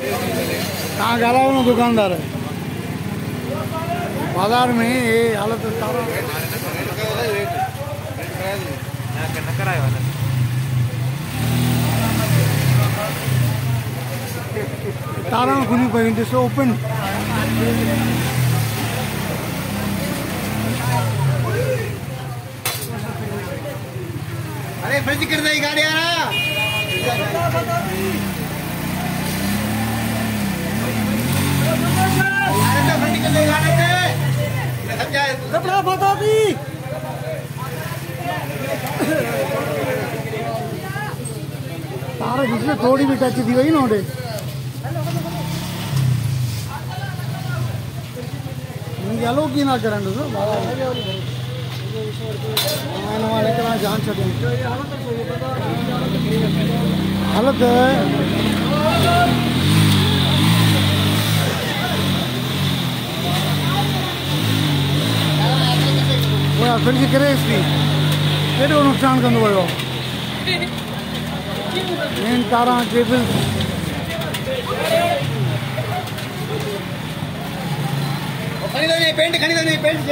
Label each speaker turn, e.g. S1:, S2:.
S1: कहाँ ॻाल्हायो न दुकानदार बाजार में ये हालत तारा तारा खुली पई ॾिसो ओपन
S2: अरे फ्रिज कर दे गाड़ी आ रहा अरे तो फ्रिज कर दे गाड़ी से समझा कपड़ा बता दी
S1: तारा जिसमें थोड़ी भी टच थी वही ना होते अलो की ना करंट जान छॾे हालत फ्रिज करे केॾो नुक़सानु कंदो हुयो मेन तारा केबल
S2: खरीदो नहीं पेंट